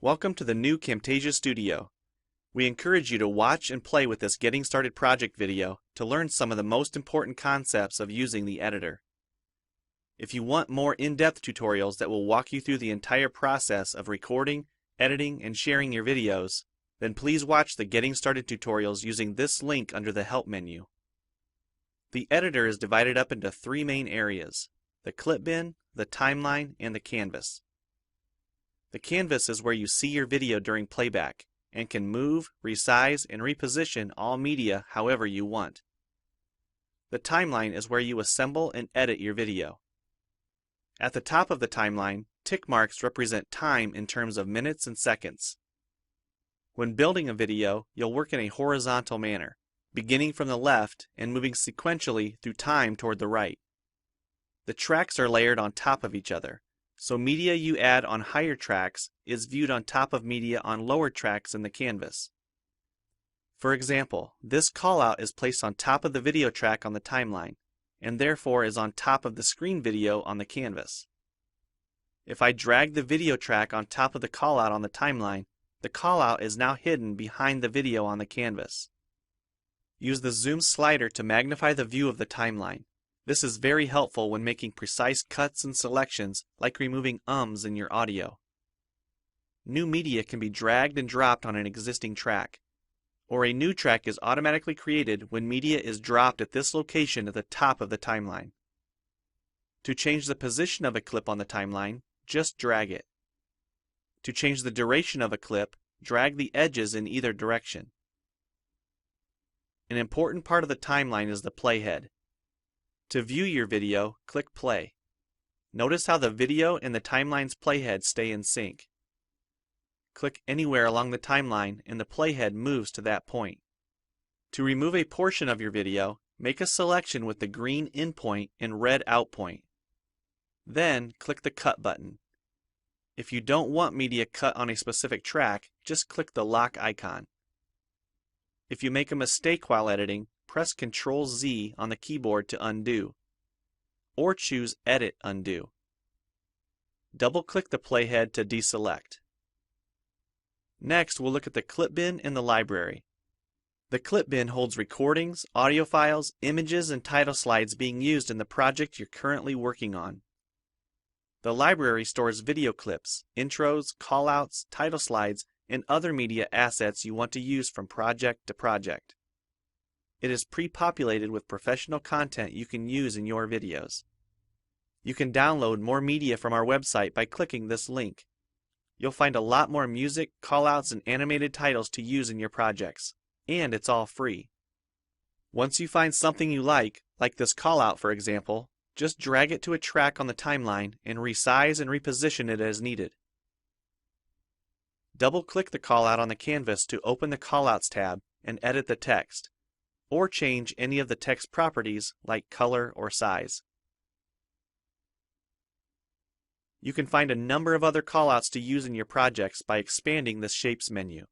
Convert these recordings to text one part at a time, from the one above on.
Welcome to the new Camtasia Studio. We encourage you to watch and play with this Getting Started project video to learn some of the most important concepts of using the editor. If you want more in-depth tutorials that will walk you through the entire process of recording, editing, and sharing your videos, then please watch the Getting Started tutorials using this link under the Help menu. The editor is divided up into three main areas: the clip bin, the timeline, and the canvas. The canvas is where you see your video during playback and can move, resize, and reposition all media however you want. The timeline is where you assemble and edit your video. At the top of the timeline, tick marks represent time in terms of minutes and seconds. When building a video, you'll work in a horizontal manner, beginning from the left and moving sequentially through time toward the right. The tracks are layered on top of each other, so media you add on higher tracks is viewed on top of media on lower tracks in the canvas. For example, this callout is placed on top of the video track on the timeline, and therefore is on top of the screen video on the canvas. If I drag the video track on top of the callout on the timeline, the callout is now hidden behind the video on the canvas. Use the zoom slider to magnify the view of the timeline. This is very helpful when making precise cuts and selections, like removing ums in your audio. New media can be dragged and dropped on an existing track, or a new track is automatically created when media is dropped at this location at the top of the timeline. To change the position of a clip on the timeline, just drag it. To change the duration of a clip, drag the edges in either direction. An important part of the timeline is the playhead. To view your video, click play. Notice how the video and the timeline's playhead stay in sync. Click anywhere along the timeline and the playhead moves to that point. To remove a portion of your video, make a selection with the green in point and red out point. Then click the cut button. If you don't want media cut on a specific track, just click the lock icon. If you make a mistake while editing, press Ctrl-Z on the keyboard to undo, or choose Edit Undo. Double-click the playhead to deselect. Next, we'll look at the clip bin and the library. The clip bin holds recordings, audio files, images, and title slides being used in the project you're currently working on. The library stores video clips, intros, callouts, title slides, and other media assets you want to use from project to project. It is pre-populated with professional content you can use in your videos. You can download more media from our website by clicking this link. You'll find a lot more music, callouts, and animated titles to use in your projects, and it's all free. Once you find something you like this callout for example, just drag it to a track on the timeline and resize and reposition it as needed. Double-click the callout on the canvas to open the Callouts tab and edit the text, or change any of the text properties like color or size. You can find a number of other callouts to use in your projects by expanding the Shapes menu.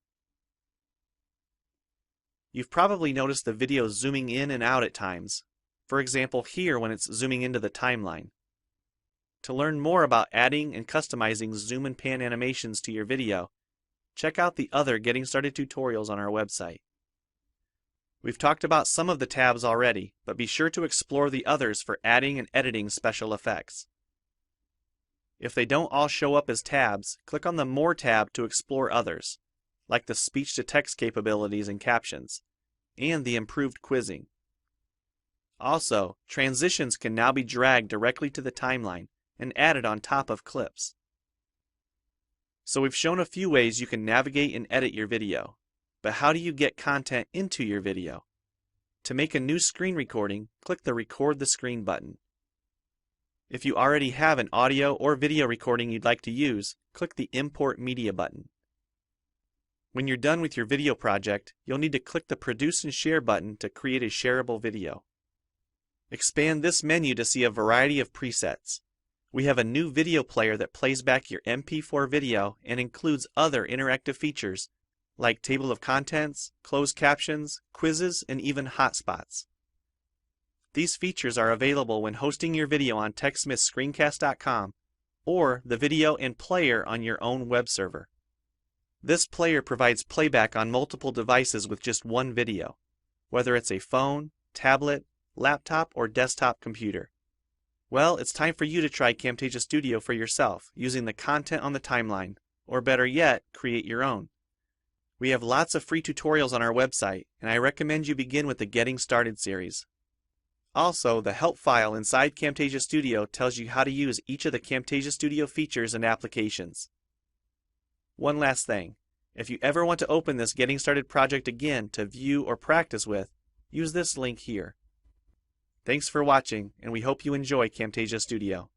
You've probably noticed the video zooming in and out at times, for example here when it's zooming into the timeline. To learn more about adding and customizing zoom and pan animations to your video, check out the other Getting Started tutorials on our website. We've talked about some of the tabs already, but be sure to explore the others for adding and editing special effects. If they don't all show up as tabs, click on the More tab to explore others, like the speech-to-text capabilities and captions, and the improved quizzing. Also, transitions can now be dragged directly to the timeline and added on top of clips. So we've shown a few ways you can navigate and edit your video. But how do you get content into your video? To make a new screen recording, click the Record the Screen button. If you already have an audio or video recording you'd like to use, click the Import Media button. When you're done with your video project, you'll need to click the Produce and Share button to create a shareable video. Expand this menu to see a variety of presets. We have a new video player that plays back your MP4 video and includes other interactive features like table of contents, closed captions, quizzes, and even hotspots. These features are available when hosting your video on TechSmithScreencast.com or the video and player on your own web server. This player provides playback on multiple devices with just one video, whether it's a phone, tablet, laptop, or desktop computer. Well, it's time for you to try Camtasia Studio for yourself using the content on the timeline, or better yet, create your own. We have lots of free tutorials on our website, and I recommend you begin with the Getting Started series. Also, the help file inside Camtasia Studio tells you how to use each of the Camtasia Studio features and applications. One last thing, if you ever want to open this Getting Started project again to view or practice with, use this link here. Thanks for watching, and we hope you enjoy Camtasia Studio.